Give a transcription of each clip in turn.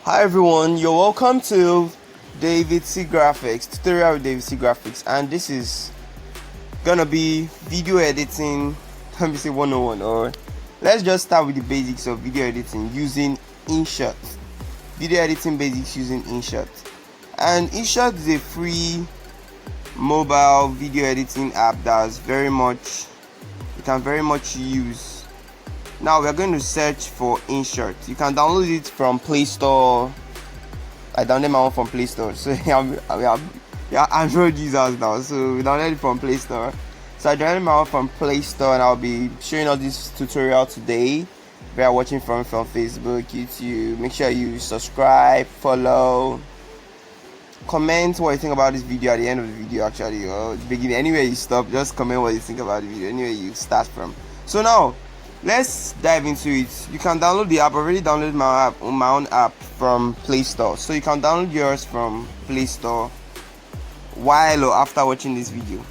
Hi everyone, you're welcome to David C Graphics, tutorial with David C Graphics, and this is gonna be video editing, let me say 101, or let's just start with the basics of video editing using Inshot. Video editing basics using Inshot. And Inshot is a free mobile video editing app that's you can very much use. Now we are going to search for Inshot. You can download it from Play Store. I downloaded my own from Play Store, so we are Android users now, so we downloaded it from Play Store. So I downloaded my own from Play Store, and I'll be showing all this tutorial today. If you are watching from Facebook, YouTube, make sure you subscribe, follow, comment what you think about this video at the end of the video, actually, or the beginning. Anywhere you stop, just comment what you think about the video, anywhere you start from. So now let's dive into it. You can download the app. I already downloaded my own app from Play Store, so you can download yours from Play Store while or after watching this video.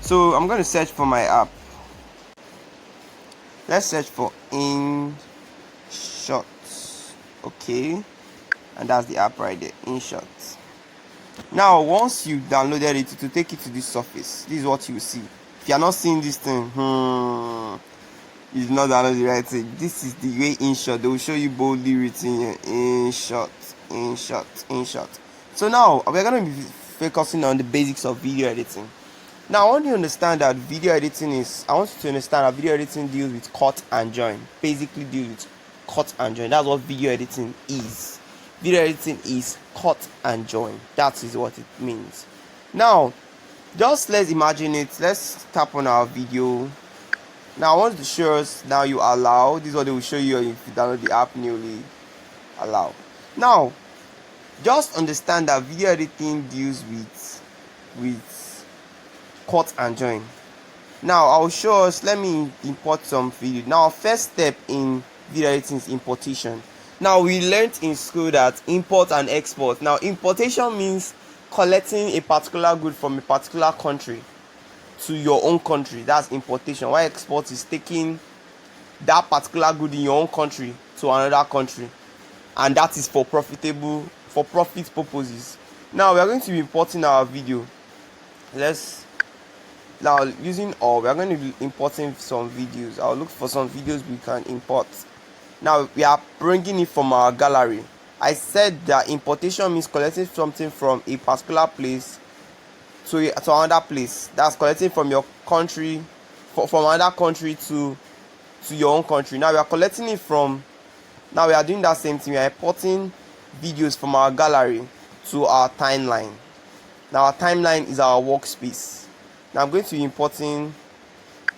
So I'm going to search for my app. Let's search for Inshot. Okay, and that's the app right there, Inshot. Now once you downloaded it, to take it to this surface, this is what you see. If you are not seeing this thing, you did not download the right thing. This is the way Inshot. They will show you boldly written here, Inshot. So now we're going to be focusing on the basics of video editing. Now I want you to understand that video editing deals with cut and join. Basically deals with cut and join. That's what video editing is. Video editing is cut and join. That is what it means. Now just let's imagine it. Let's tap on our video. Now I want to show us, now you allow. This is what they will show you if you download the app newly. Allow. Now just understand that video editing deals with cut and join. Now I'll show us. Let me import some video. Now first step in video editing is importation. Now we learned in school that import and export. Now importation means collecting a particular good from a particular country to your own country. That's importation. While export is taking that particular good in your own country to another country, and that is for profit purposes. Now we are going to be importing our video. We are going to be importing some videos. I'll look for some videos we can import. Now we are bringing it from our gallery. I said that importation means collecting something from a particular place to another place. That's collecting from your country, from another country to your own country. Now we are collecting it from. Now we are doing that same thing. We are importing videos from our gallery to our timeline. Now our timeline is our workspace. Now I'm going to be importing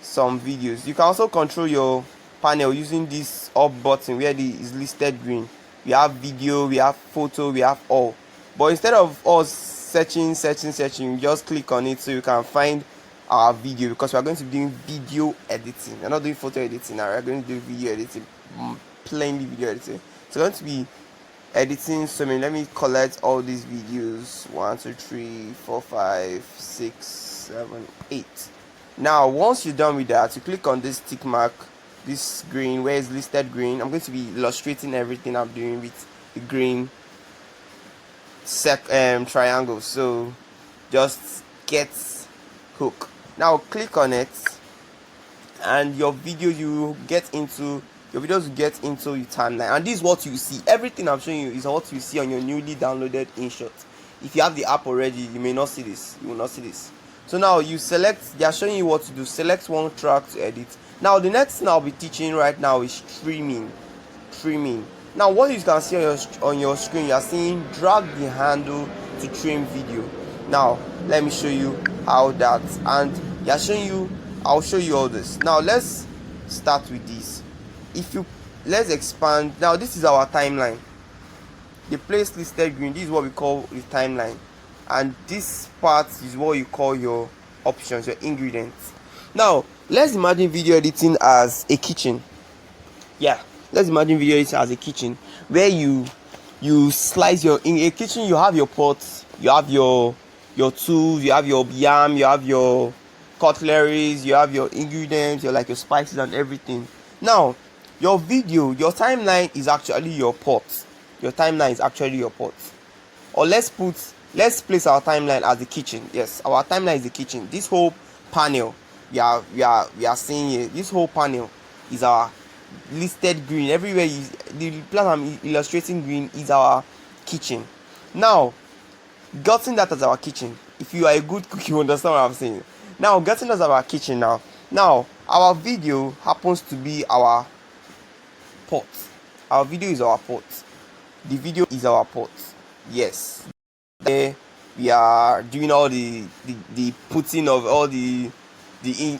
some videos. You can also control your panel using this up button where it is listed green. We have video, we have photo, we have all. But instead of us searching, you just click on it so you can find our video, because we are going to be doing video editing. We're not doing photo editing now. We're going to do video editing, plainly video editing. So we're going to be editing so many. Let me collect all these videos. 1 2 3 4 5 6 7 8. Now once you're done with that, you click on this tick mark, this green where it's listed green. I'm going to be illustrating everything I'm doing with the green triangle, so just get hook. Now click on it, and your videos will get into your timeline, and this is what you see. Everything I'm showing you is what you see on your newly downloaded Inshot. If you have the app already, you may not see this. You will not see this. So now you select. They are showing you what to do. Select one track to edit. Now the next thing I'll be teaching right now is trimming. Now what you can see on your screen, you are seeing drag the handle to trim video. Now let me show you how that, and I'll show you all this. Now let's start with this. Let's expand. Now this is our timeline. The place listed green, this is what we call the timeline, and this part is what you call your options, your ingredients. Now let's imagine video editing as a kitchen. Let's imagine video editing as a kitchen where you slice in a kitchen. You have your pots, you have your tools, you have your yam, you have your cutleries, you have your ingredients, your spices and everything. Now your timeline is actually your pot. your timeline is actually your pot. Or let's place our timeline as the kitchen. Yes, our timeline is the kitchen. This whole panel we are seeing here, this whole panel is our listed green. Everywhere the plan I'm illustrating green is our kitchen. Now, getting that as our kitchen, if you are a good cook, you understand what I'm saying. Now, getting that as our kitchen now our video happens to be our pot. Our video is our pot. The video is our pot. Yes, there we are doing all the putting of all the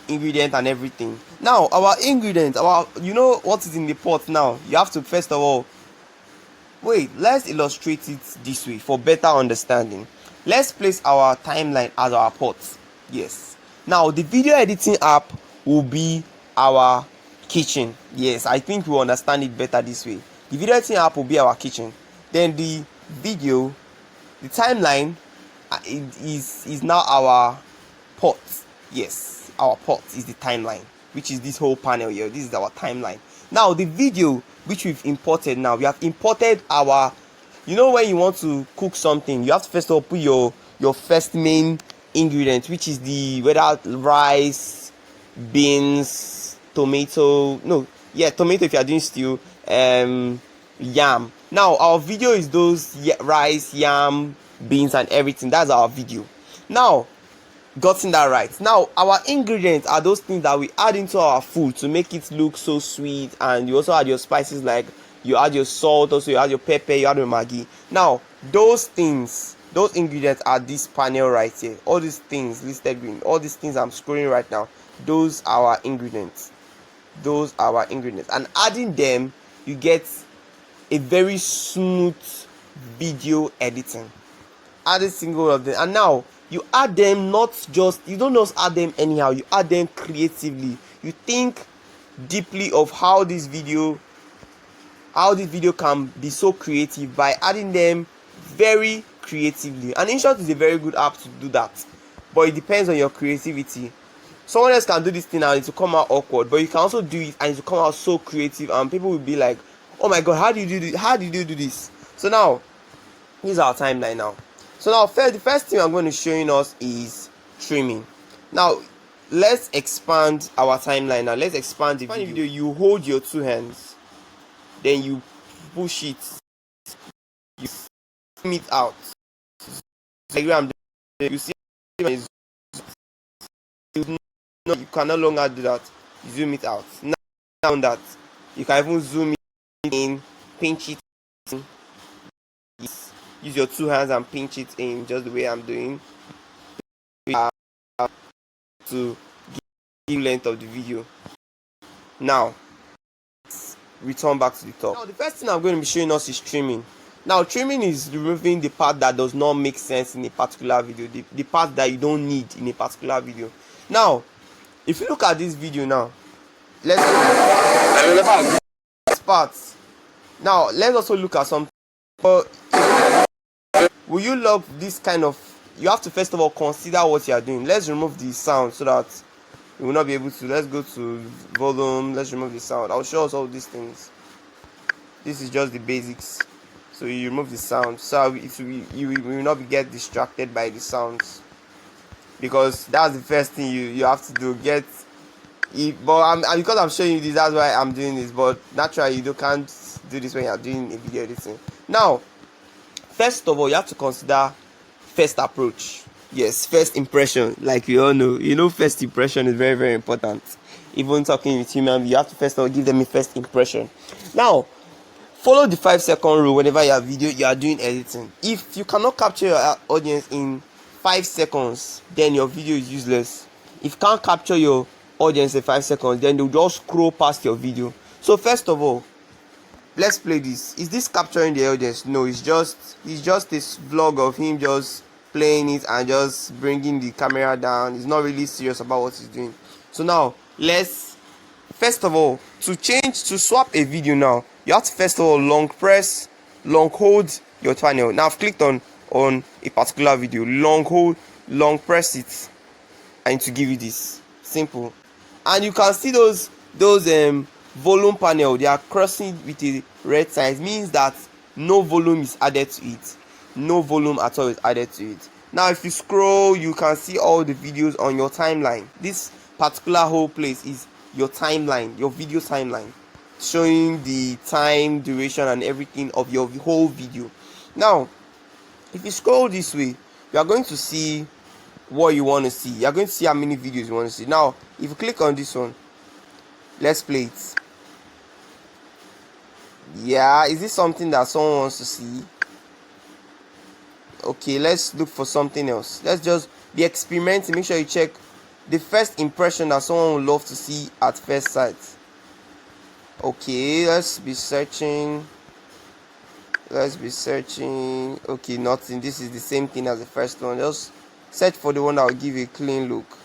ingredient and everything. Now our ingredient, you know what is in the pot. Now you have to first of all let's illustrate it this way for better understanding. Let's place our timeline as our pot. Yes, now the video editing app will be our kitchen. Yes, I think we understand it better this way. The video editing app will be our kitchen, then the timeline is now our pot. Yes, our pot is the timeline, which is this whole panel here. This is our timeline. Now the video which we've imported, now we have imported our, you know, when you want to cook something, you have to first of all put your first main ingredient, which is whether rice, beans, tomato if you are doing stew, yam. Now our video is those rice, yam, beans and everything. That's our video. Now, gotten that right. Now our ingredients are those things that we add into our food to make it look so sweet, and you also add your spices, like you add your salt, also you add your pepper, you add your maggi. Now those ingredients are this panel right here. All these things listed green, all these things I'm scrolling right now, those are our ingredients. And adding them, you get a very smooth video editing. Add a single of them, and now you add them, you don't just add them anyhow, you add them creatively. You think deeply of how this video can be so creative by adding them very creatively. And Inshot is a very good app to do that, but it depends on your creativity. Someone else can do this thing and it will come out awkward, but you can also do it and it will come out so creative, and people will be like, oh my god, how did you do this? How did you do this? So now, here's our timeline now. So now, the first thing I'm going to show us is trimming. Now, let's expand our timeline. Now, let's expand the video. You hold your two hands, then you push it, you zoom it out. You see, you can no longer do that. You zoom it out. Now that you can even zoom it in, pinch it in. Use your two hands and pinch it in, just the way I'm doing, to give length of the video. Now, return back to the top. Now, the first thing I'm going to be showing us is trimming. Now, trimming is removing the part that does not make sense in a particular video, the part that you don't need in a particular video. Now, if you look at this video now, let's parts. Now, let's also look at some. Will you love this kind of? You have to first of all consider what you are doing. Let's remove the sound so that you will not be able to. Let's go to volume. Let's remove the sound. I'll show us all these things. This is just the basics. So you remove the sound, so you will not get distracted by the sounds, because that's the first thing you have to do. Because I'm showing you this, that's why I'm doing this. But naturally, you can't do this when you're doing a video editing. Now, first of all, you have to consider first approach. Yes, first impression. Like we all know, first impression is very, very important. Even talking with human, you have to first of all give them a first impression. Now, follow the 5-second rule whenever you are doing editing. If you cannot capture your audience in 5 seconds, then your video is useless. If you can't capture your audience in 5 seconds, then they'll just scroll past your video. So first of all, let's play this. Is this capturing the audience? No, it's just this vlog of him just playing it and just bringing the camera down. He's not really serious about what he's doing. So now, let's first of all, to swap a video now, you have to first of all long hold your channel. Now I've clicked on a particular video, long hold, long press it, and to give you this. Simple. And you can see those volume panel, they are crossing with a red sign. It means that no volume is added to it. No volume at all is added to it. Now if you scroll, you can see all the videos on your timeline. This particular whole place is your timeline, your video timeline, showing the time, duration and everything of your whole video. Now if you scroll this way, you are going to see what you want to see. You are going to see how many videos you want to see. Now if you click on this one, let's play it. Yeah, is this something that someone wants to see? Okay, let's look for something else. Let's just be experimenting. Make sure you check the first impression that someone would love to see at first sight. Okay, let's be searching. Okay, nothing. This is the same thing as the first one. Just search for the one that will give you a clean look.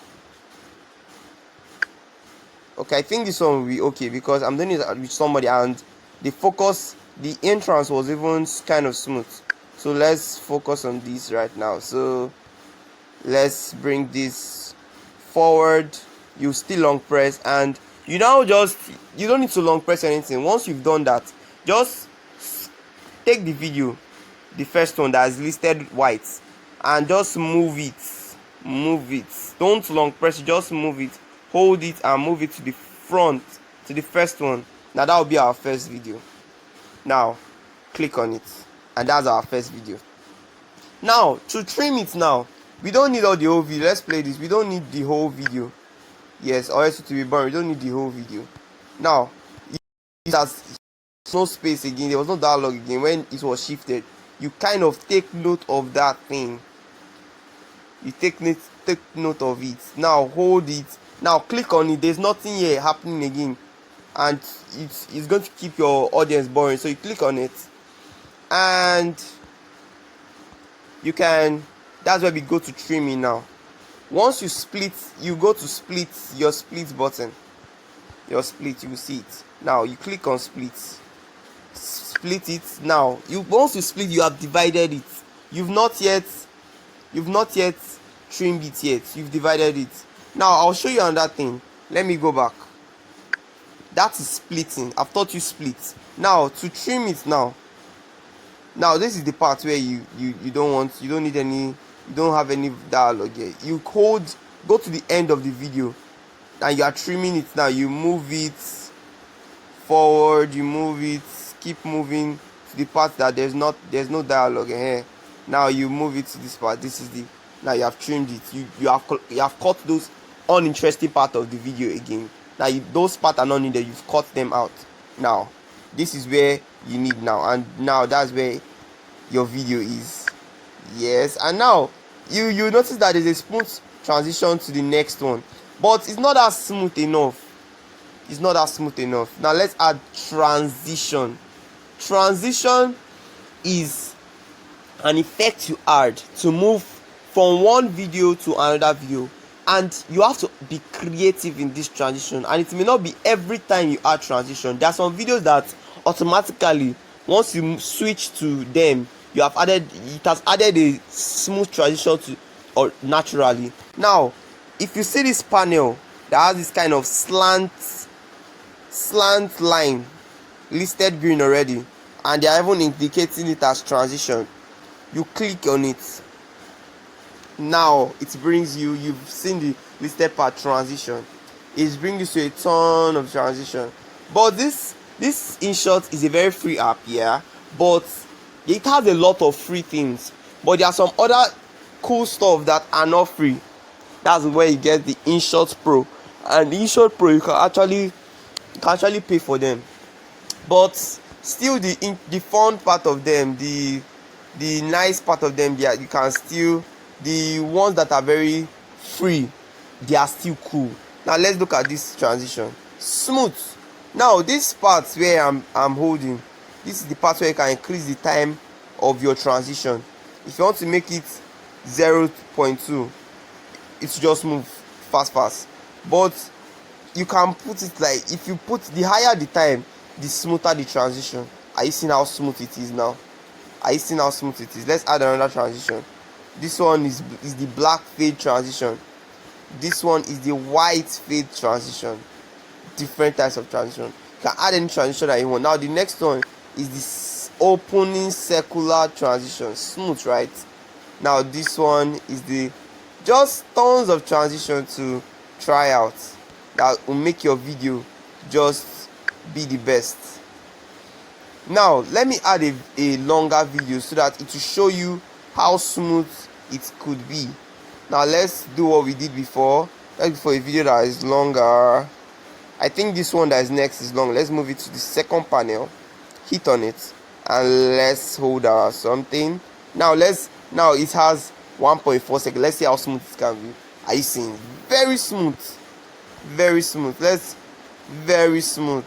Okay, I think this one will be okay because I'm doing it with somebody and the focus, the entrance was even kind of smooth. So let's focus on this right now. So let's bring this forward. You still long press and you now you don't need to long press anything. Once you've done that, just take the video, the first one that is listed white, and just move it. Don't long press, just move it, hold it and move it to the front, to the first one. Now that will be our first video. Now click on it and that's our first video. Now to trim it, now we don't need all the whole video. Let's play this. We don't need the whole video. Yes, or else it will be boring. We don't need the whole video. Now it has no space again. There was no dialogue again. When it was shifted, you kind of take note of that thing. You take note of it. Now hold it. Now click on it. There's nothing here happening again, and it's going to keep your audience boring. So you click on it and you can, that's where we go to trimming. Now once you split, you go to split, your split button, your split, you will see it. Now you click on split it. Now once you split, you have divided it. You've not yet trimmed it yet. You've divided it. Now I'll show you on that thing. Let me go back. That is splitting. I've taught you split. Now to trim it, now this is the part where you don't have any dialogue here. You go to the end of the video and you are trimming it. Now you move it forward, you move it, keep moving to the part that there's no dialogue here. Now you move it to this part. This is the, now you have trimmed it. You have cut those uninteresting part of the video again. Now those parts are not needed. You've cut them out. Now this is where you need now, and now that's where your video is. Yes, and now you notice that there's a smooth transition to the next one, but it's not as smooth enough. Now let's add transition. Transition is an effect you add to move from one video to another video, and you have to be creative in this transition, and it may not be every time you add transition. There are some videos that automatically, once you switch to them, it has added a smooth transition to, or naturally. Now if you see this panel that has this kind of slant line listed green already, and they are even indicating it as transition, you click on it. Now it brings you've seen the listed part transition. It brings you to a ton of transition. But this Inshot is a very free app, yeah, but it has a lot of free things, but there are some other cool stuff that are not free. That's where you get the Inshot Pro, and the Inshot Pro you can actually pay for them, but still the fun part of them, the nice part of them, yeah, you can still, the ones that are very free, they are still cool. Now let's look at this transition. Smooth. Now this part where I'm holding, this is the part where you can increase the time of your transition. If you want to make it 0.2, it's just move fast, but you can put it like, if you put, the higher the time, the smoother the transition. Are you seeing how smooth it is now? Let's add another transition. This one is the black fade transition. This one is the white fade transition. Different types of transition. You can add any transition that you want. Now the next one is opening circular transition. Smooth, right? Now this one is the just tons of transition to try out that will make your video just be the best. Now let me add a longer video so that it will show you how smooth it could be. Now let's do what we did before. Let's go for a video that is longer. I think this one that is next is long. Let's move it to the second panel, hit on it, and let's hold our something. Now it has 1.4 seconds. Let's see how smooth it can be. Are you seeing? Very smooth, very smooth. Very smooth.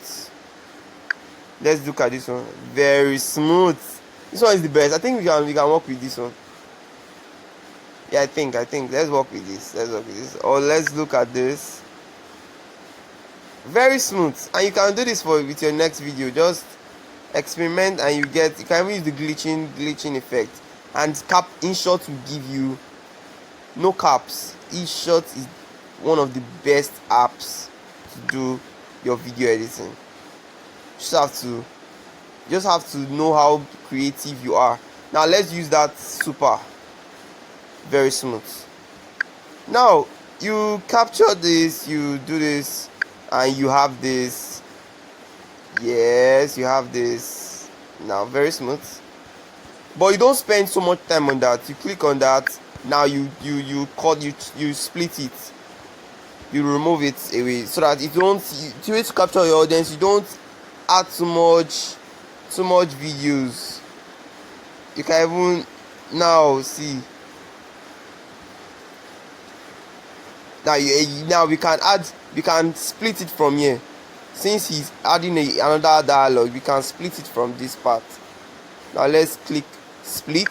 Let's look at this one. Very smooth. This one is the best. I think we can work with this one. Yeah, I think let's work with this. Or let's look at this. Very smooth. And you can do this with your next video. Just experiment and you can even use the glitching effect. And Inshot will give you no caps. Inshot is one of the best apps to do your video editing. You just have to know how creative you are. Now let's use that super. Very smooth. Now you capture this, you do this, and you have this. Yes, you have this. Now very smooth. But you don't spend so much time on that. You click on that. Now you split it. You remove it away so that you don't. To way to capture your audience, you don't add too much videos. You can even now see. Now we can split it from here. Since he's adding another dialogue, we can split it from this part. Now let's click split.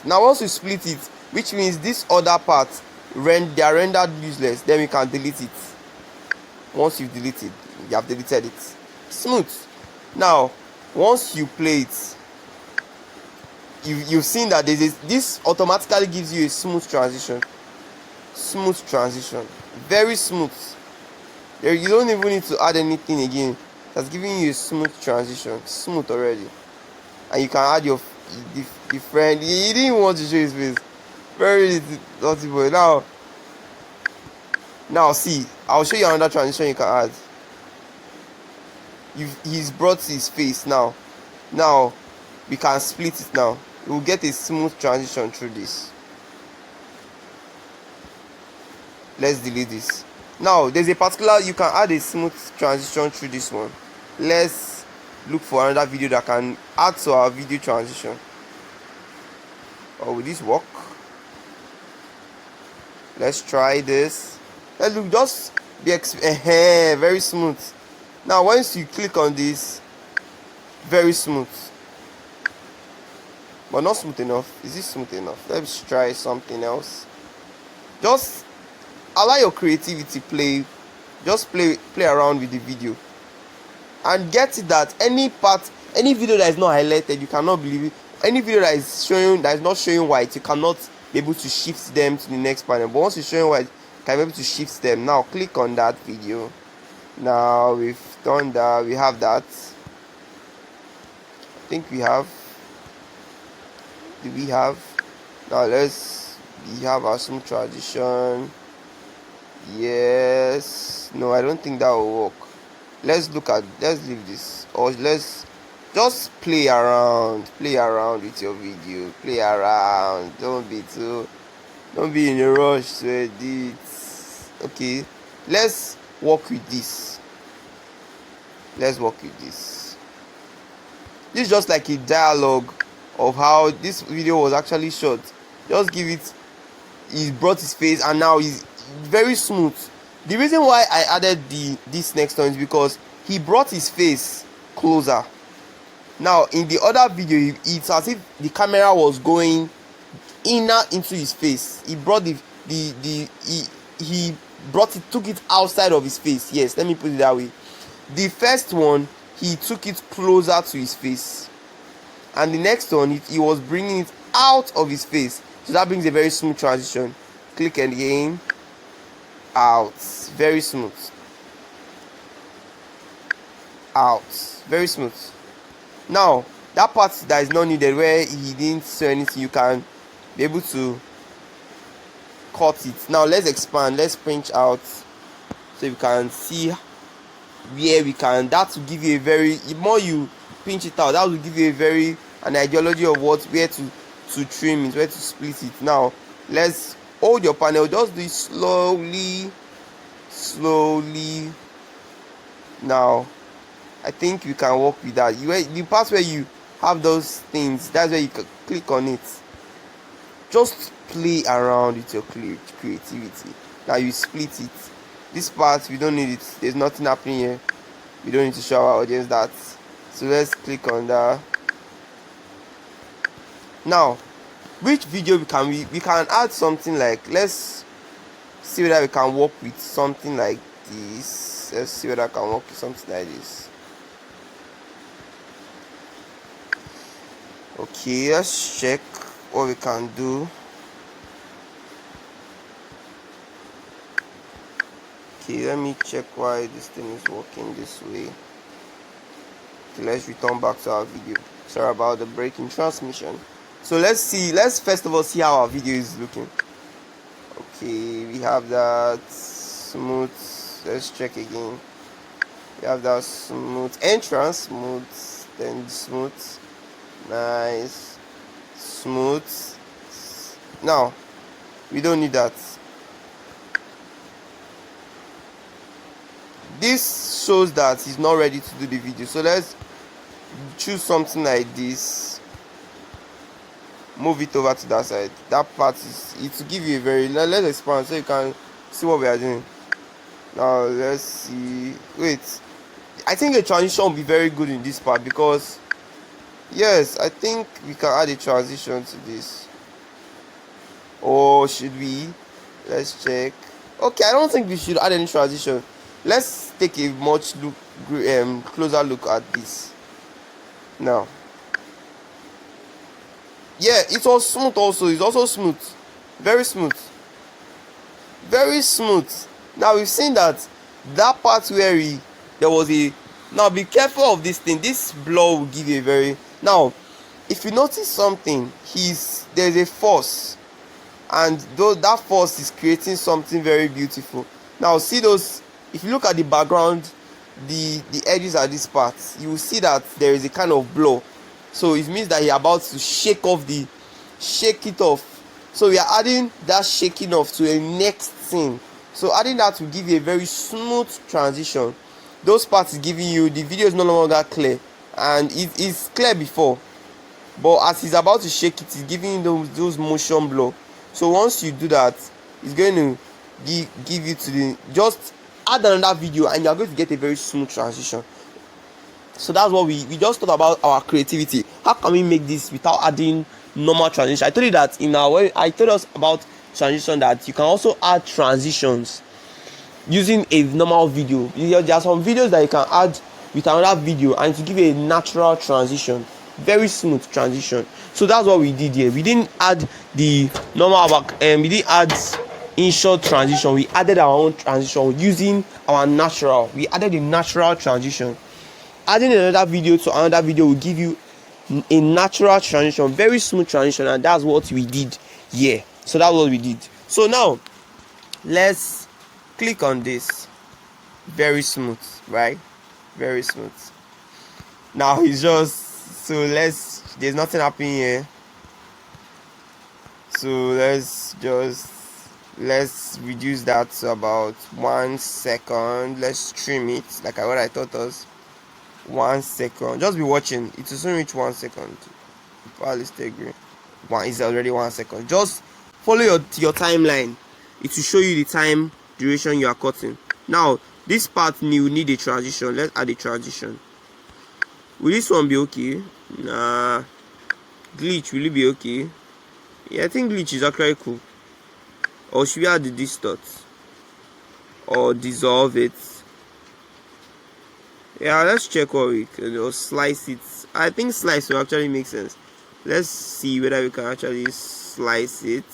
Now once you split it, which means this other part they are rendered useless, then we can delete it. Once you have deleted it. Smooth. Now once you play it, you've seen that this automatically gives you a smooth transition. Very smooth. You don't even need to add anything again. That's giving you a smooth transition. Smooth already. And you can add your friend. He didn't want to show his face. Very naughty boy. Now see, I'll show you another transition you can add. He's brought his face now. Now we can split it now. We'll get a smooth transition through this. Let's delete this. Now there's a particular, you can add a smooth transition through this one. Let's look for another video that can add to our video transition. Or will this work? Let's try this. Let's look, just be very smooth. Now once you click on this, very smooth. But not smooth enough. Is this smooth enough? Let's try something else. Just allow your creativity play. Just play around with the video. And get it that any video that is not highlighted, you cannot believe it. Any video that is not showing white, you cannot be able to shift them to the next panel. But once it's showing white, you can be able to shift them. Now click on that video. Now we've done that. We have that. I think we have. Do we have? Now we have our smooth transition. Yes. No, I don't think that will work. Let's leave this, or let's just play around with your video. Play around. Don't be in a rush to edit. Okay, let's work with this. This is just like a dialogue of how this video was actually shot. Just give it. He brought his face, and now he's very smooth. The reason why I added this next one is because he brought his face closer. Now in the other video, it's as if the camera was going inner into his face. He brought took it outside of his face. Yes, let me put it that way. The first one, he took it closer to his face, and the next one, he was bringing it out of his face. So that brings a very smooth transition. Click again. Out. Very smooth. Out. very smooth. Now that part that is not needed, where he didn't say anything, you can be able to cut it. Now let's expand, let's pinch out so you can see where we can. That will give you a very, the more you pinch it out, that will give you a very an ideology of what, where to trim it, where to split it. Now let's hold your panel, just do it slowly. Now I think we can work with that. The part where you have those things, that's where you can click on it. Just play around with your creativity. Now you split it. This part we don't need it, there's nothing happening here, we don't need to show our audience that. So let's click on that. Now which video we can add something like, let's see whether we can work with something like this. Let's see whether I can work with something like this. Okay, let's check what we can do. Okay, let me check why this thing is working this way. Okay, let's return back to our video. Sorry about the break in transmission. So let's first of all see how our video is looking. Okay, we have that smooth. Let's check again. We have that smooth entrance, smooth, then smooth, nice, smooth. Now we don't need that. This shows that he's not ready to do the video, so let's choose something like this. Move it over to that side. That part is, it will give you a very, let's expand so you can see what we are doing. Now let's see. Wait, I think a transition will be very good in this part, because yes, I think we can add a transition to this. Or should we? Let's check. Okay, I don't think we should add any transition. Let's take a much closer look at this. Now, yeah, it was smooth also. It's also smooth, very smooth, very smooth. Now we've seen that part where there was a, now be careful of this thing. This blur will give you a very, now if you notice something, there's a force, and though that force is creating something very beautiful. Now see those, if you look at the background, the edges at this part, you will see that there is a kind of blur. So it means that you're about to shake it off. So we are adding that shaking off to a next thing. So adding that will give you a very smooth transition. Those parts is giving you, the video is no longer clear, and it is clear before, but as he's about to shake it, it's giving you those motion blur. So once you do that, it's going to give you to the, just add another video and you're going to get a very smooth transition. So that's what we just thought about our creativity. How can we make this without adding normal transition? I told you that in our way, I told us about transition, that you can also add transitions using a normal video. There are some videos that you can add with another video and to give you a natural transition, very smooth transition. So that's what we did here. We didn't add the normal we didn't add Inshot transition. We added our own transition using our natural. We added a natural transition. Adding another video to another video will give you a natural transition, very smooth transition, and that's what we did here. So that's what we did. So now let's click on this. Very smooth, right? Very smooth. Now it's just, so there's nothing happening here. So let's reduce that to about 1 second. Let's trim it like what I thought was 1 second. Just be watching, it will soon reach 1 second. Probably stay green. One is already 1 second. Just follow your timeline. It will show you the time duration you are cutting. Now this part you need a transition. Let's add a transition. Will this one be okay? Nah. Glitch, will it be okay? Yeah, I think glitch is actually cool. Or should we add the distort or dissolve it? Yeah, let's check what we can, or slice it. I think slice will actually make sense. Let's see whether we can actually slice it.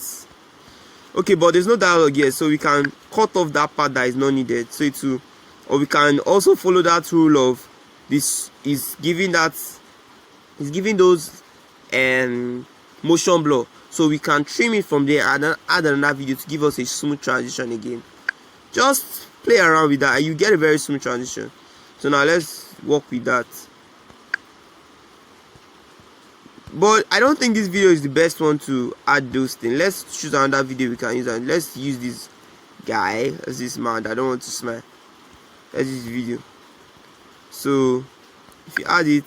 Okay, but there's no dialogue here, so we can cut off that part that is not needed. So it will, or we can also follow that rule of this is giving those motion blur, so we can trim it from there and then add another video to give us a smooth transition again. Just play around with that and you get a very smooth transition. So now let's work with that. But I don't think this video is the best one to add those things. Let's choose another video we can use, and let's use this guy as this man. I don't want to smile. Let's use this video. So if you add it,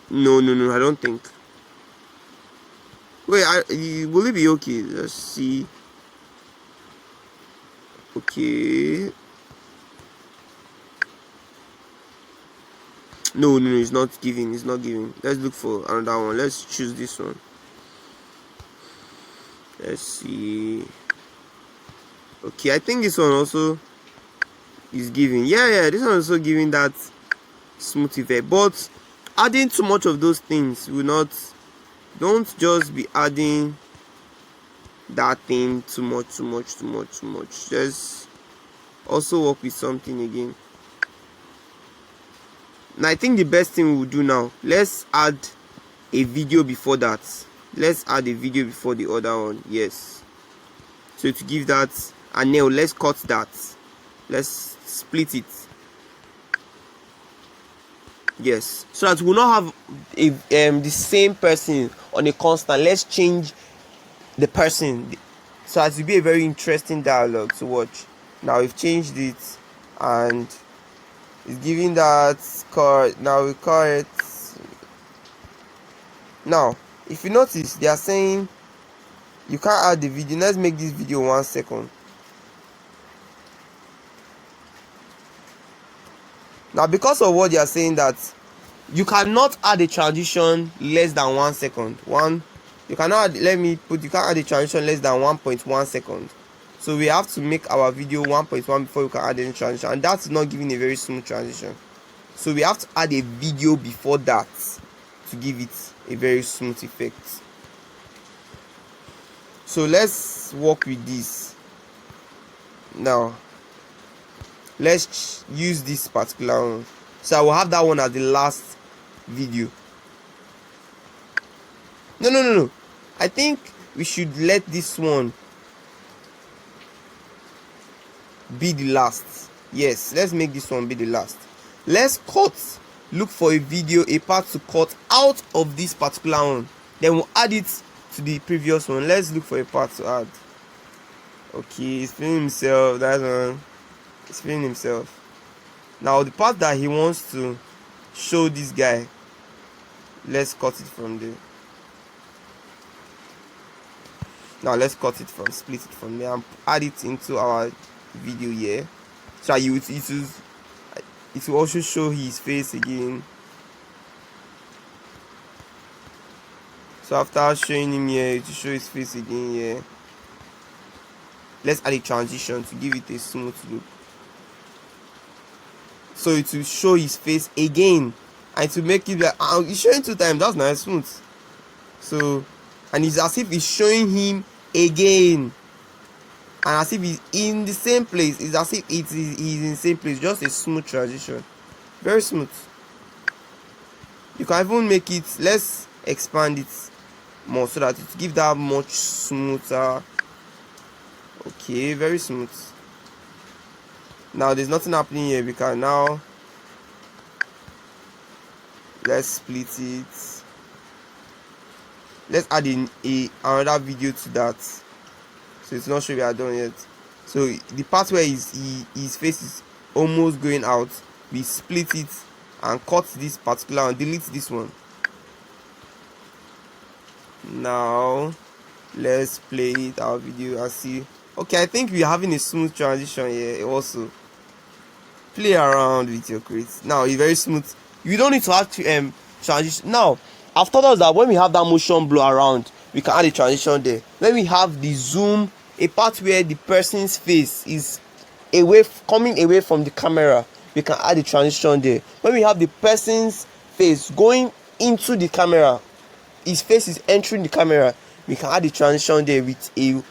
no, I don't think. Wait, will it be okay? Let's see. Okay. No, it's not giving. It's not giving. Let's look for another one. Let's choose this one. Let's see. Okay, I think this one also is giving. Yeah, this one also giving that smooth effect. But adding too much of those things will not. Don't just be adding that thing too much. Just also work with something again. Now I think the best thing we'll do now, let's add a video before that. Let's add a video before the other one. Yes. So to give that, and now let's cut that. Let's split it. Yes, so that we'll not have the same person on a constant. Let's change the person so as to be a very interesting dialogue to watch. Now we've changed it and it's giving that card. Now we call it. Now if you notice, they are saying you can't add the video. Let's make this video 1 second. Now because of what they are saying, that you cannot add a transition less than 1 second. You cannot add, you can't add a transition less than 1.1 seconds. So we have to make our video 1.1 before we can add any transition, and that's not giving a very smooth transition. So we have to add a video before that to give it a very smooth effect. So let's work with this. Now let's use this particular one. So I will have that one as the last video. No. I think we should let this one be the last. Yes, let's make this one be the last. Let's look for a video, a part to cut out of this particular one. Then we'll add it to the previous one. Let's look for a part to add. Okay, he's filming himself. That's one. He's filming himself. Now the part that he wants to show this guy, let's cut it from there. Now let's cut it from, split it from there and add it into our video here. So it will also show his face again. So after showing him here, it will show his face again here. Let's add a transition to give it a smooth look. So it will show his face again, and to make it like it's showing 2 times. That's nice, smooth. So, and it's as if it's showing him again, and as if he's in the same place. It's as if he's in the same place. Just a smooth transition, very smooth. You can even make it. Let's expand it more so that it gives that much smoother. Okay, very smooth. Now there's nothing happening here because now let's split it. Let's add in another video to that. So it's not sure we are done yet. So the part where his face is almost going out, we split it and cut this particular and delete this one. Now let's play it, our video, and see. Okay, I think we're having a smooth transition here also. Play around with your creates. Now it's very smooth. You don't need to have to transition. Now I've taught us that when we have that motion blur around, we can add a transition there. When we have the zoom, a part where the person's face is coming away from the camera, we can add a transition there. When we have the person's face going into the camera, his face is entering the camera, we can add a transition there with a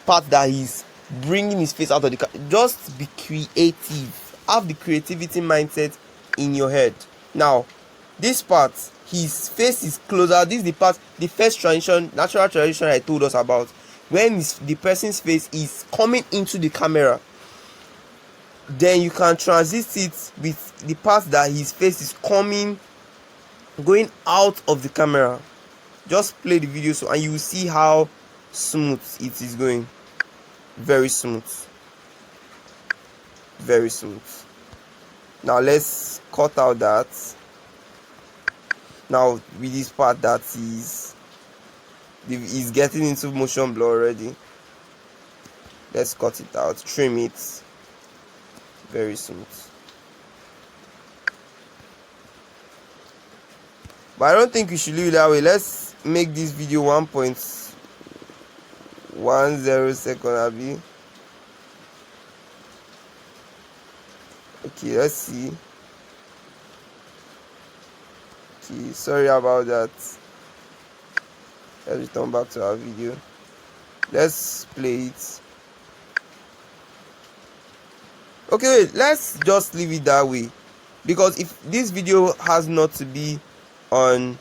part that he's bringing his face out of the camera. Just be creative. Have the creativity mindset in your head. Now this part, his face is closer. This is the part, the first transition, natural transition I told us about, when the person's face is coming into the camera. Then you can transit it with the part that his face is going out of the camera. Just play the video and you will see how smooth it is going. Very smooth, very smooth. Now let's cut out that. Now with this part that is getting into motion blur already, let's cut it out, trim it. Very smooth. But I don't think we should leave it that way. Let's make this video 1.10 second, Abby. Okay, let's see. Okay, sorry about that. Let's return back to our video. Let's play it. Okay, wait, let's just leave it that way, because if this video has not to be on,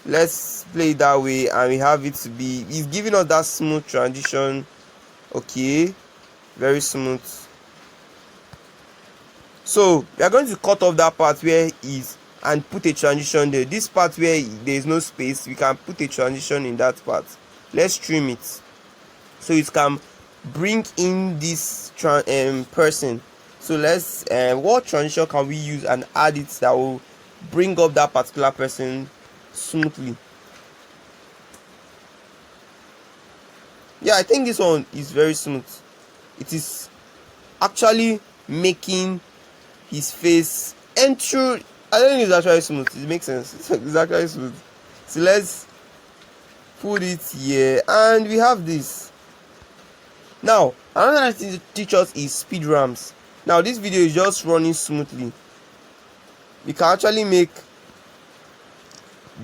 let's play it that way and we have it to be, it's giving us that smooth transition. Okay, very smooth. So we are going to cut off that part where is and put a transition there. This part where there is no space, we can put a transition in that part. Let's trim it so it can bring in this person. So let's what transition can we use and add it that will bring up that particular person smoothly? Yeah, I think this one is very smooth. It is actually making his face enter. I don't think it's actually smooth. It makes sense. It's actually smooth. So let's put it here and we have this. Now another thing to teach us is speed ramps. Now this video is just running smoothly. We can actually make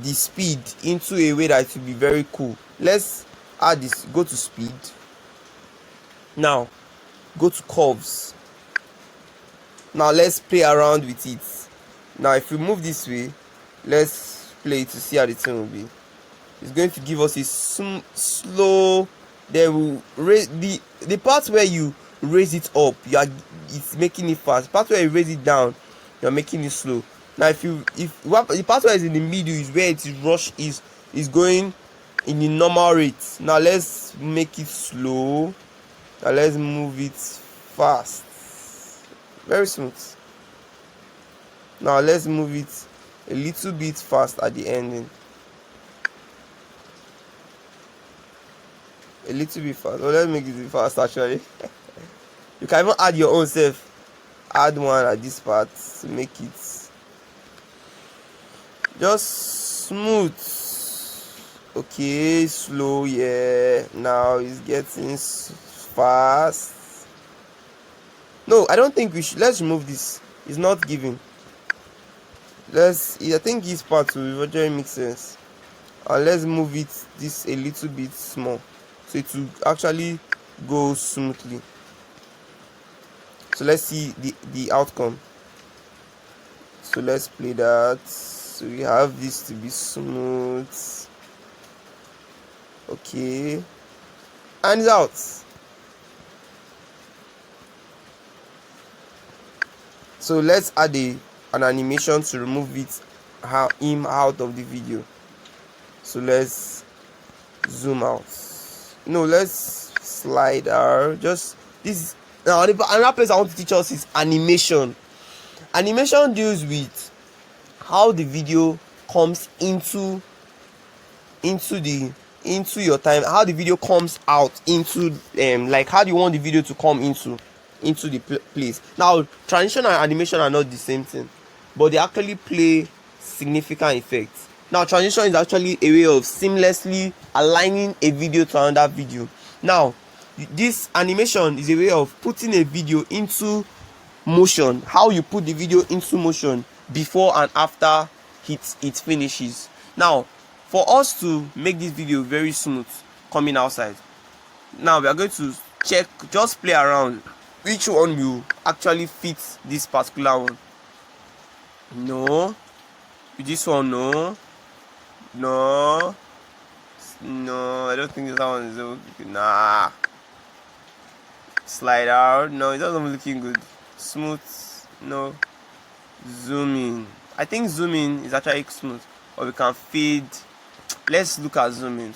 the speed into a way that it will be very cool. Let's add this. Go to speed. Now go to curves. Now let's play around with it. Now if we move this way, let's play it to see how the thing will be. It's going to give us a slow. They will raise the part where you raise it up, it's making it fast. The part where you raise it down, you're making it slow. Now if the part where is in the middle is where it is rush is going in the normal rate. Now let's make it slow. Now let's move it fast. Very smooth. Now let's move it a little bit fast at the ending. A little bit fast. Well, let's make it fast actually. You can even add your own self. Add one at this part to make it just smooth. Okay, slow. Yeah, now it's getting fast. No, I don't think we should. Let's remove this. It's not giving. I think this part will actually make sense. And let's move it this a little bit small so it will actually go smoothly. So let's see the outcome. So let's play that. So we have this to be smooth. Okay, and it's out. So let's add an animation to remove him out of the video. So let's zoom out. No, let's slide out. Just this. Now another place I want to teach us is animation. Animation deals with how the video comes into your time, how the video comes out into like how do you want the video to come into the place. Now transition and animation are not the same thing, but they actually play significant effects. Now transition is actually a way of seamlessly aligning a video to another video. Now this animation is a way of putting a video into motion, how you put the video into motion before and after it finishes. Now for us to make this video very smooth coming outside, now we are going to check, just play around which one will actually fit this particular one. No, With this one, no, no, no. I don't think this one is okay. Nah. Slide out. No, it doesn't look looking good. Smooth. No. Zoom in. I think zoom in is actually smooth. Or we can fade. Let's look at zoom in.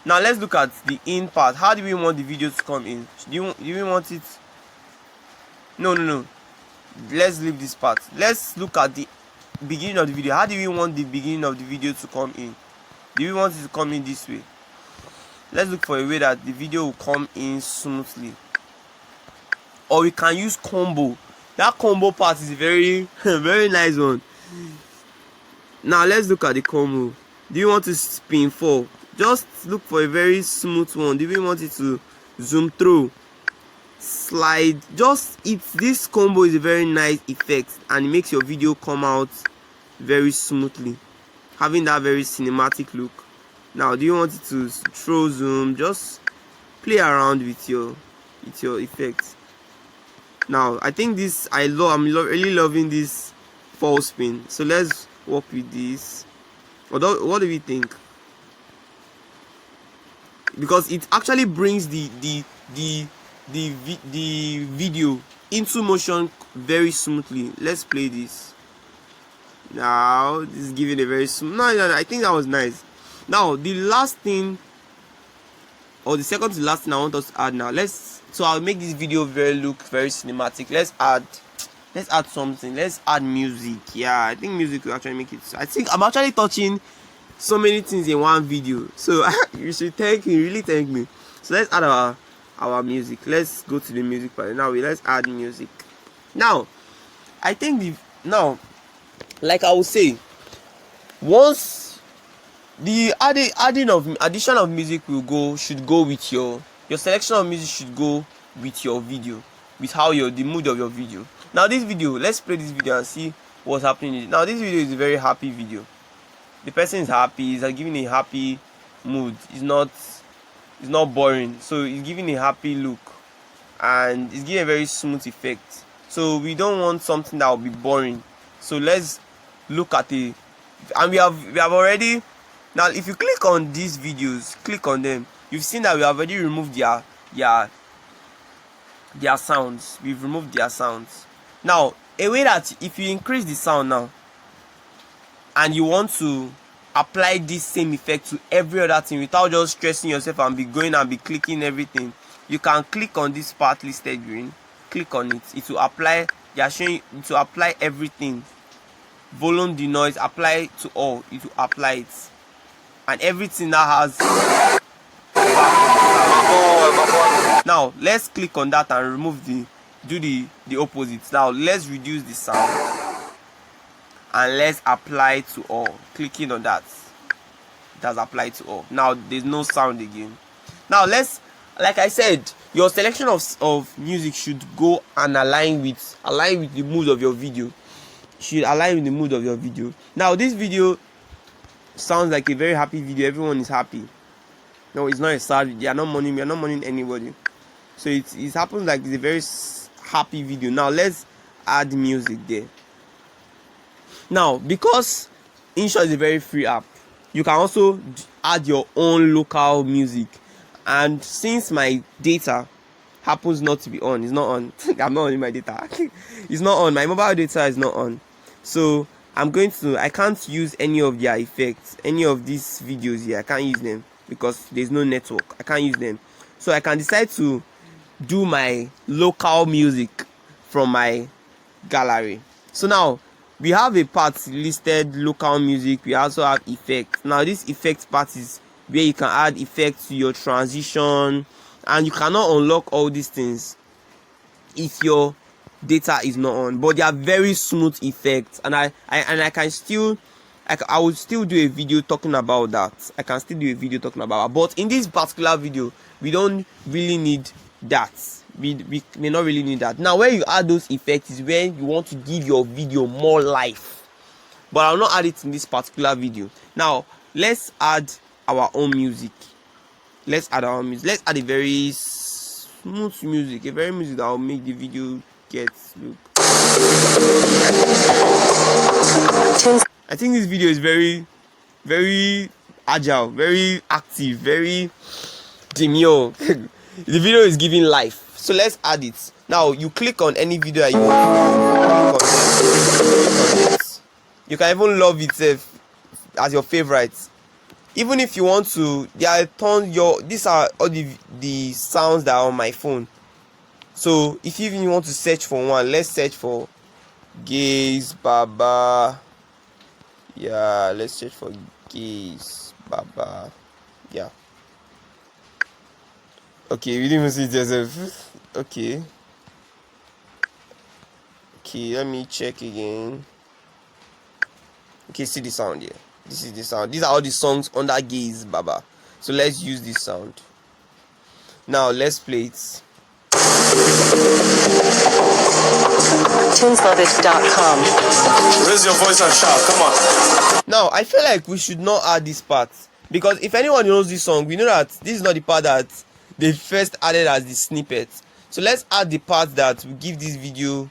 Now let's look at the in part. How do we want the video to come in? Do we want it? No. Let's leave this part. Let's look at the beginning of the video. How do we want the beginning of the video to come in? Do we want it to come in this way? Let's look for a way that the video will come in smoothly. Or we can use combo. That combo part is very very nice one. Now let's look at the combo. Do you want to spin 4? Just look for a very smooth one. Do we want it to zoom through, slide? This combo is a very nice effect and it makes your video come out very smoothly, having that very cinematic look. Now do you want it to throw zoom? Just play around with your effects. Now I think this I'm really loving this false spin, so let's work with this. Although, what do we think? Because it actually brings the video into motion very smoothly. Let's play this. Now this is giving a very smooth. No, I think that was nice. Now the last thing, or the second to last thing I want us to add now. So I'll make this video look very cinematic. Let's add something. Let's add music. Yeah, I think music will actually make it. I think I'm actually touching so many things in one video, so you should really thank me. So let's add our music. Let's go to the music part now. Let's add music. Now I think like I would say, once the addition of music should go with your selection of music, should go with your video, with the mood of your video. Now this video, let's play this video and see what's happening. Now this video is a very happy video. The person is happy. He's giving a happy mood. It's not boring. So it's giving a happy look, and it's giving a very smooth effect. So we don't want something that will be boring. So let's look at it. And we have already. Now if you click on these videos, click on them, you've seen that we have already removed their sounds. We've removed their sounds. Now a way that if you increase the sound now, and you want to apply this same effect to every other thing without just stressing yourself and be going and be clicking everything, you can click on this part listed green. Click on it. It will apply. They are showing it to apply everything. Volume, the noise, apply to all. It will apply it, and everything that has. Now let's click on that and remove do the opposite. Now let's reduce the sound. And let's apply to all. Clicking on that, it has applied to all. Now there's no sound again. Now like I said, your selection of music should go and align with the mood of your video. Should align with the mood of your video. Now this video sounds like a very happy video. Everyone is happy. No, it's not a sad video. We are not mourning anybody. So it happens like it's a very happy video. Now let's add music there. Now, because Inshot is a very free app, you can also add your own local music. And since my data happens not to be on, it's not on. I'm not on my data. It's not on. My mobile data is not on. So I can't use any of their effects, any of these videos here. I can't use them because there's no network. I can't use them. So I can decide to do my local music from my gallery. So now we have a part listed local music. We also have effects. Now this effects part is where you can add effects to your transition, and you cannot unlock all these things if your data is not on. But they are very smooth effects, and I will still do a video talking about that. I can still do a video talking about that. But in this particular video, we don't really need that. We may not really need that. Now where you add those effects is when you want to give your video more life, but I'll not add it in this particular video. Now let's add our own music. Let's add our music. Let's add a very smooth music, a very music that will make the video get look. I think this video is very, very agile, very active, very demure. The video is giving life. So let's add it. Now you click on any video that you want. Click on it. You can even love it as your favorite. Even if you want to, these are all the sounds that are on my phone. So if you even want to search for one, let's search for Gaze Baba. Yeah, let's search for Gaze Baba. Yeah. Okay, we didn't even see it yourself. Okay. Okay, let me check again. Okay, see the sound here. This is the sound. These are all the songs under Gaze Baba. So let's use this sound. Now let's play it. Tunesloaded.com. Raise your voice and shout, come on. Now I feel like we should not add this part, because if anyone knows this song, we know that this is not the part that they first added as the snippet. So let's add the part that will give this video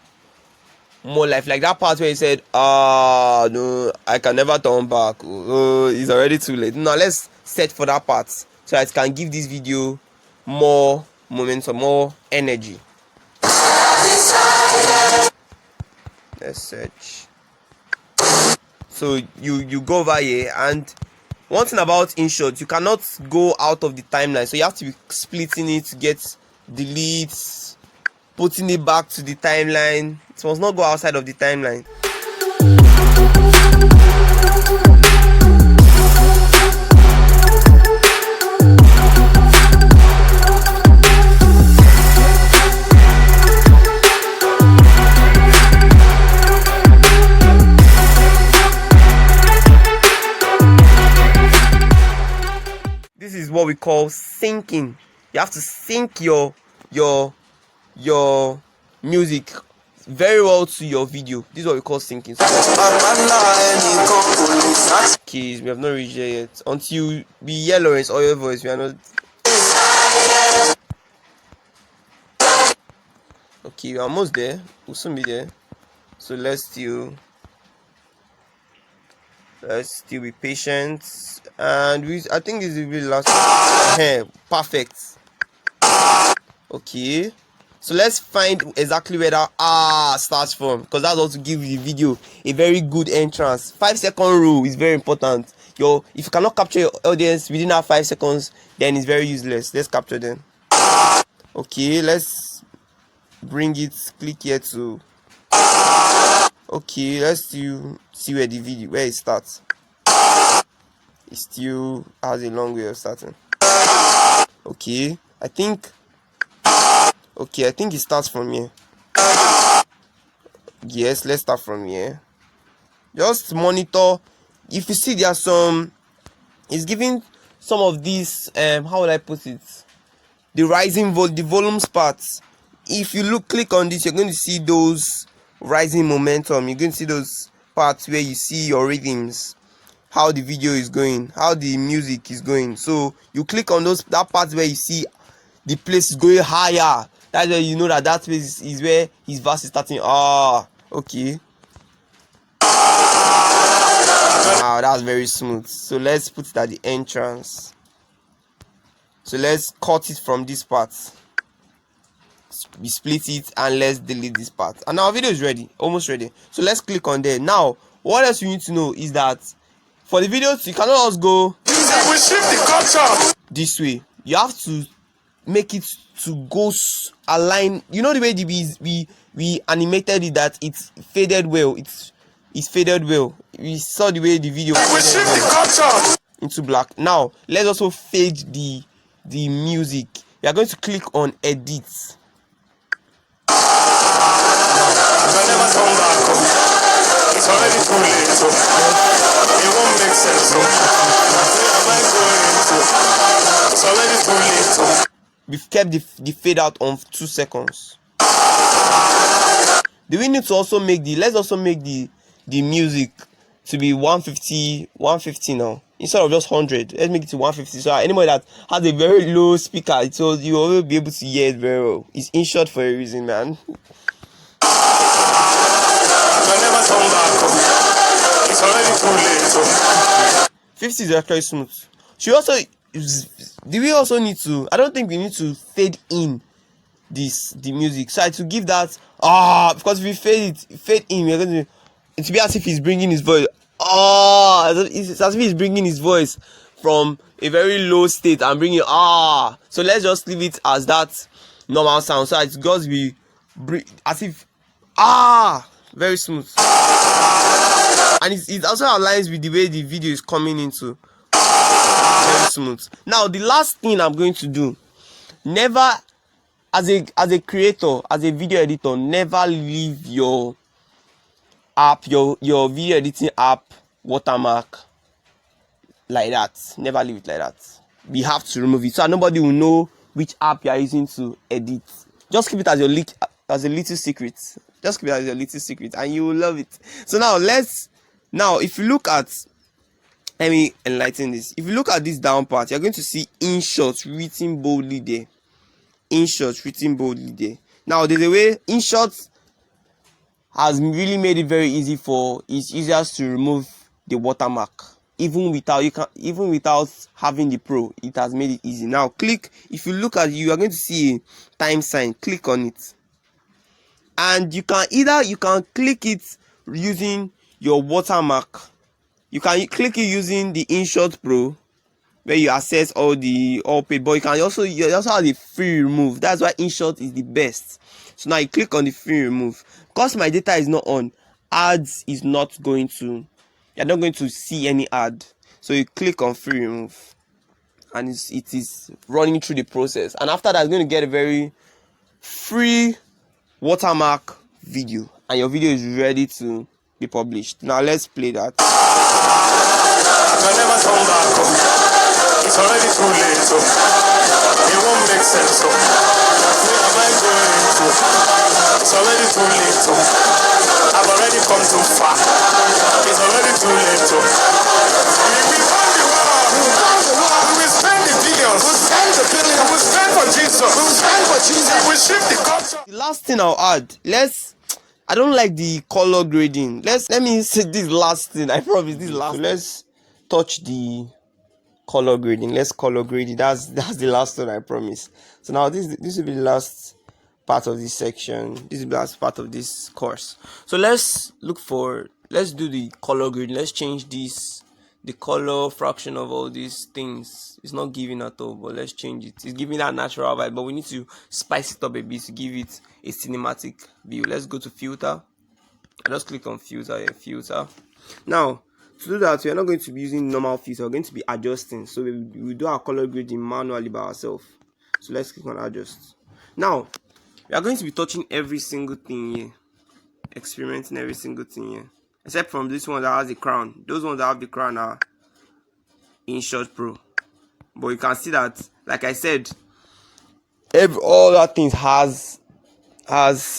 more life, like that part where he said, no, I can never turn back, oh, it's already too late. Now let's set for that part so that it can give this video more momentum, more energy. Let's search. So you go over here, and one thing about Inshot, you cannot go out of the timeline, so you have to be splitting it to get deletes, putting it back to the timeline. It must not go outside of the timeline. This is what we call syncing. You have to sync your music very well to your video. This is what we call syncing. Keys, we have not reached there yet. Until be yellow or your voice, we are not. Okay, we're almost there. We'll soon be there. So let's still be patient, and I think this will be the last one. Perfect. Okay, so let's find exactly where that starts from, because that's also give the video a very good entrance. 5-second rule is very important. If you cannot capture your audience within that 5 seconds, then it's very useless. Let's capture them. Okay, let's bring it, click here to. Okay, let's see where it starts. It still has a long way of starting. Okay, I think it starts from here. Yes, let's start from here. Just monitor. If you see there's some, it's giving some of these, how would I put it, the rising the volumes parts. If you click on this, you're going to see those rising momentum. You're going to see those parts where you see your rhythms, how the video is going, how the music is going. So you click on that part where you see the place is going higher. That's where you know that place is where his verse is starting. Okay. Wow, that's very smooth. So let's put it at the entrance. So let's cut it from this part. We split it and let's delete this part, and our video is ready, almost ready. So let's click on there. Now what else you need to know is that for the videos, you cannot just go this way. You have to make it to go align. You know the way we animated it, that it's faded well. It's faded well. We saw the way the video faded into black. Now let's also fade the music. We are going to click on edit. It's already too late, so it won't make sense. So it's already too late. So we've kept the fade out on 2 seconds. Do we need to also let's also make the music to be 150 now instead of just 100. Let's make it to 150, so anybody that has a very low speaker, so you will be able to hear it very well. It's Inshot for a reason, man. I never turn back. It's already already too late. So. 50 is actually smooth. Do we also need to, I don't think we need to fade in the music, so I to give that because if we fade in, we're going to, it's be as if he's bringing his voice it's as if he's bringing his voice from a very low state and bringing so let's just leave it as that normal sound, so it's going to be as if very smooth, and it also aligns with the way the video is coming into very smooth. Now the last thing I'm going to do, never, as a creator, as a video editor, never leave your app, your video editing app watermark like that. Never leave it like that. We have to remove it so that nobody will know which app you are using to edit. Just keep it as a little secret. Just keep it as a little secret, and you will love it. So now if you look at, let me enlighten this. If you look at this down part, you're going to see Inshot written boldly there. Inshot written boldly there. Now there's a way Inshot has really made it very easy it's easier to remove the watermark even without having the pro. It has made it easy. Now if you look at, you are going to see a time sign. Click on it, and you can click it using your watermark. You can click it using the Inshot Pro, where you access all paid, but you also have the free remove. That's why Inshot is the best. So now you click on the free remove. Because my data is not on, you're not going to see any ad. So you click on free remove, and it is running through the process, and after that it's going to get a very free watermark video, and your video is ready to be published. Now let's play that. I can never turn back. It's already too late. So. It won't make sense. So. Am I going into? It's already too late. So. I've already come too far. It's already too late. So. We won the war. We will spend the billions. We will spend the billions. We will spend for Jesus. We will spend for Jesus. We will shift the culture. The last thing I'll add, I don't like the color grading. Let me say this last thing. I promise this last. So let's touch the color grading. Let's color grade it. That's the last one, I promise. So now this will be the last part of this section. This is the last part of this course. So let's do the color grading. Let's change the color fraction of all these things. It's not giving at all, but let's change it. It's giving that natural vibe, but we need to spice it up a bit to give it a cinematic view. Let's go to filter. I just click on filter here, filter. Now to do that, we are not going to be using normal filter. We're going to be adjusting. So we do our color grading manually by ourselves. So let's click on adjust. Now we are going to be touching every single thing here, experimenting every single thing here, except from this one that has the crown. Those ones that have the crown are Inshot Pro. But you can see that, like I said, all that things has,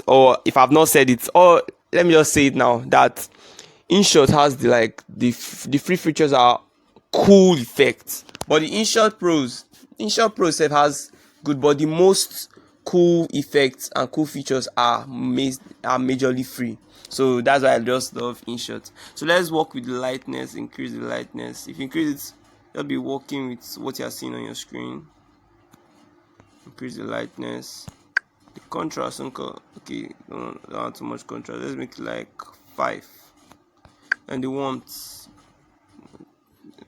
or if I've not said it, or let me just say it now, that Inshot has the free features are cool effects, but the Inshot Pro self has good, but the most cool effects and cool features are majorly free. So that's why I just love Inshot. So let's work with the lightness, increase the lightness. If you increase it, you'll be working with what you're seeing on your screen. Increase the lightness. The contrast, okay, don't have too much contrast. Let's make it like 5. And the warmth,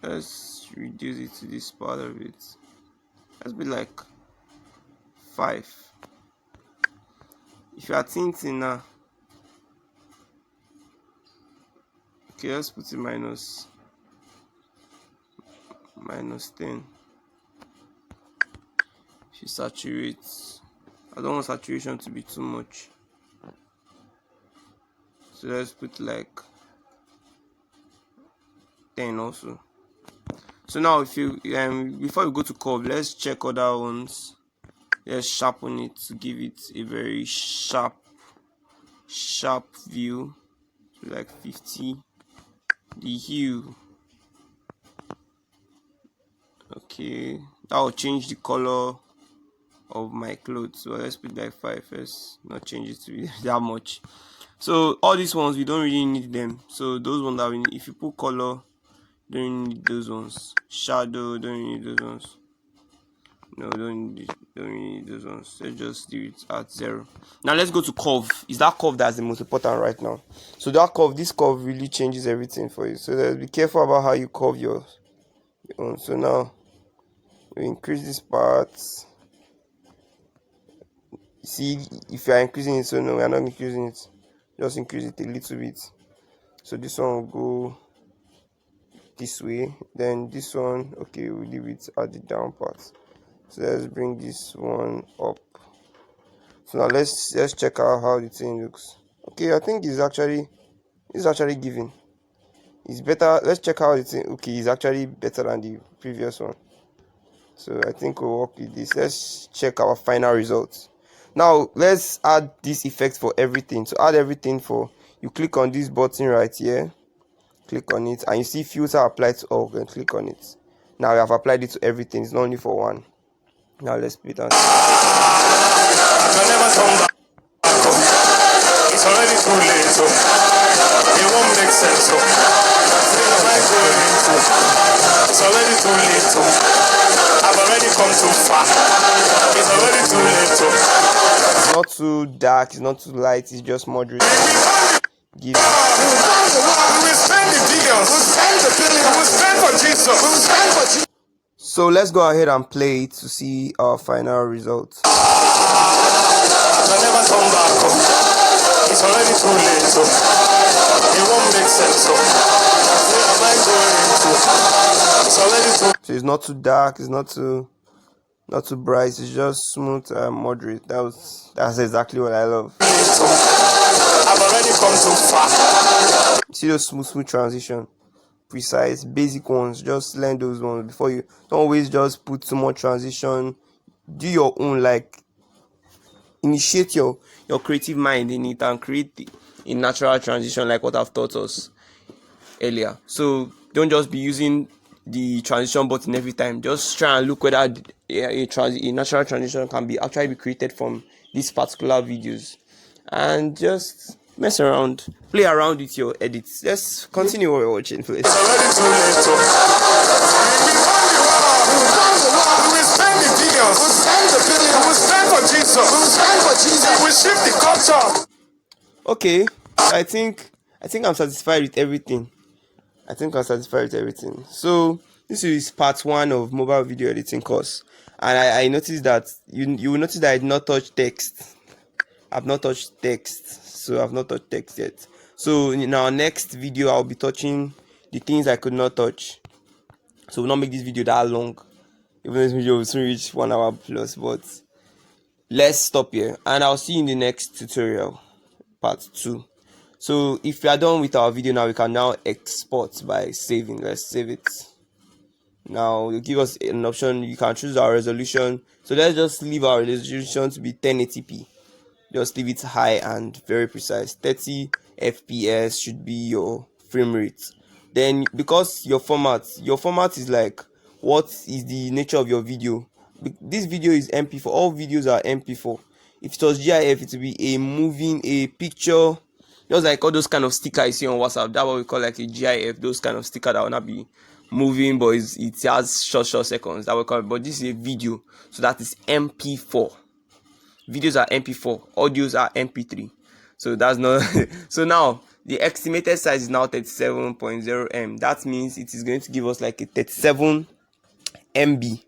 let's reduce it to this part of it. Let's be like 5. If you are tinting now, okay, let's put it minus 10. If you saturate, I don't want saturation to be too much, so let's put like 10 also. So now if you before we go to curve, let's check other ones. Let's sharpen it to give it a very sharp view, so like 50. The hue, okay, that will change the color of my clothes. So let's put like 5. Let's not change it to be that much. So all these ones we don't really need them. So those ones that we need, if you put color, don't need those ones. Shadow, don't need those ones. No, don't need those ones. Let's just do it at 0. Now let's go to curve. Is that curve that's the most important right now? So that curve, this curve really changes everything for you. So let's be careful about how you curve your own. So now we increase this part. See, if you are increasing it, so no, we are not increasing it. Just increase it a little bit. So this one will go this way. Then this one, okay, we'll leave it at the down part. So let's bring this one up. So now let's check out how the thing looks. Okay, I think it's actually giving. It's better. Let's check how the thing. Okay, it's actually better than the previous one. So I think we'll work with this. Let's check our final results. Now let's add this effect for everything. To add everything, for you click on this button right here, click on it, and you see filter apply to all. Then click on it. Now we have applied it to everything. It's not only for one. Now let's put it on. I can never turn back. It's already too late. So it won't make sense. So am I going into? It's already too late. So I've already come too far. It's already too late. So it's not too dark. It's not too light. It's just moderate. We will spend the billions. We will spend for Jesus. So let's go ahead and play it to see our final results. I can never turn back. It's already too late. So it won't make sense. So am I going into? It's already too. So it's not too dark. It's not too bright. It's just smooth and moderate. That's exactly what I love. I've already come too far. See those smooth transition, precise, basic ones. Just learn those ones before you. Don't always just put too much transition. Do your own, like initiate your creative mind in it and create a natural transition like what I've taught us earlier. So don't just be using the transition button every time. Just try and look whether a natural transition can be actually be created from these particular videos, and just mess around, play around with your edits. Let's continue what we're watching, please. It's already too late. So we will spend the billions. We will spend for Jesus. We will shift the culture. Okay, I think I'm satisfied with everything. So this is part 1 of mobile video editing course, and I noticed that you will notice that I did not touch text. I've not touched text yet. So in our next video, I'll be touching the things I could not touch. So we'll not make this video that long, even though this video will soon reach 1 hour plus. But let's stop here, and I'll see you in the next tutorial, part 2. So if we are done with our video now, we can now export by saving. Let's save it. Now it'll give us an option. You can choose our resolution. So let's just leave our resolution to be 1080p. Just leave it high and very precise. 30 fps should be your frame rate. Then because your format is like, what is the nature of your video? This video is MP4. All videos are MP4. If it was GIF, it would be a picture, just like all those kind of stickers you see on WhatsApp. That's what we call like a GIF. Those kind of sticker that will not be moving, but it has short seconds. That we call it. But this is a video, so that is MP4. Videos are MP4, audios are MP3. So that's not so now the estimated size is now 37.0 M. That means it is going to give us like a 37 MB.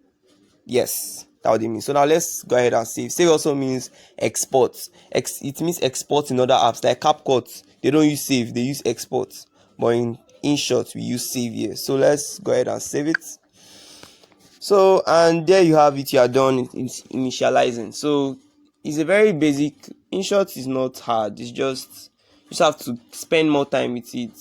Yes, that's what it means. So now let's go ahead and save. Save also means export. It means export in other apps like CapCut. They don't use save, they use export. But in Inshot we use save here. So let's go ahead and save it. So, and there you have it. You are done initializing. So it's a very basic. Inshot is not hard. It's just you just have to spend more time with it,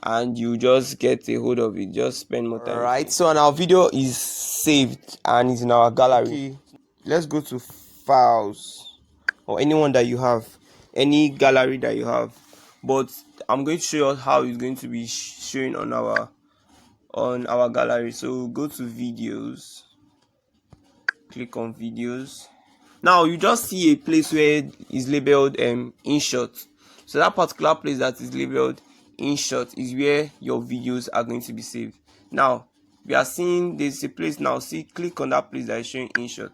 and you just get a hold of it. Just spend more time. Alright, so our video is saved and is in our gallery. Okay. Let's go to files, or anyone that you have, any gallery that you have. But I'm going to show you how it's going to be showing on our gallery. So go to videos, click on videos. Now you just see a place where is labeled Inshot. So that particular place that is labeled Inshot is where your videos are going to be saved. Now we are seeing there's a place now. See, click on that place that is showing Inshot.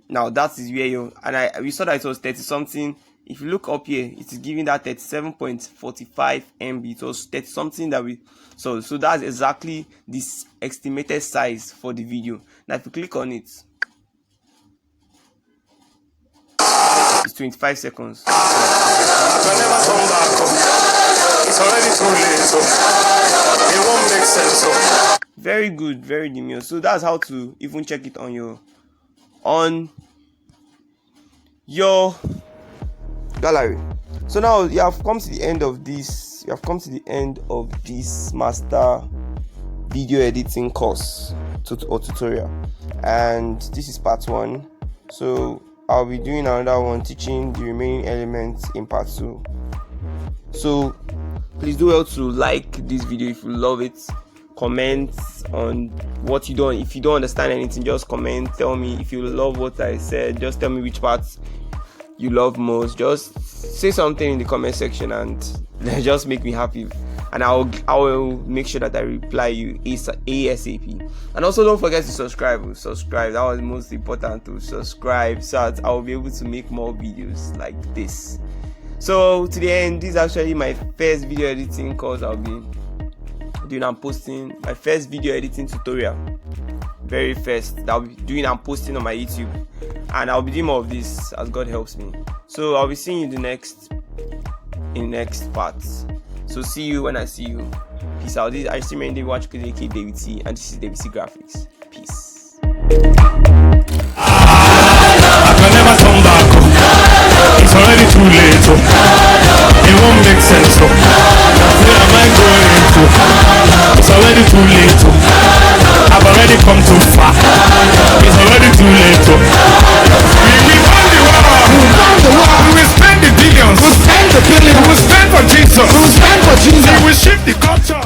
Now that is where we saw that it was 30 something. If you look up here, it is giving that 37.45 MB. It was 30 something that we saw. So that's exactly this estimated size for the video. Now if you click on it, it's 25 seconds. I can never come back. It's already too late. It won't make sense. Very good, very demure. So that's how to even check it on your gallery. So now you have come to the end of this. You have come to the end of this master video editing course or tutorial, and this is part 1. So I'll be doing another one teaching the remaining elements in part 2. So please do well to like this video if you love it. Comment on what you don't. If you don't understand anything, just comment. Tell me if you love what I said. Just tell me which parts you love most. Just say something in the comment section and just make me happy, and I will make sure that I reply you ASAP. And also don't forget to subscribe. That was most important, to subscribe, so that I will be able to make more videos like this. So to the end, this is actually my first video editing course I'll be doing and posting. My first video editing tutorial, very first, that I'll be doing and posting on my YouTube, and I'll be doing more of this as God helps me. So I'll be seeing you in the next part. So see you when I see you. Peace out. This is I still mainly watch David C, and this is David C Graphics. Peace. I can never come back. It's already too late. It won't make sense. Where am I going to? It's already too late. I've already come too far. It's already too late. We won the war. We will spend the billions. We'll spend the billions. We will spend for Jesus. We will spend for Jesus. We will shift the culture.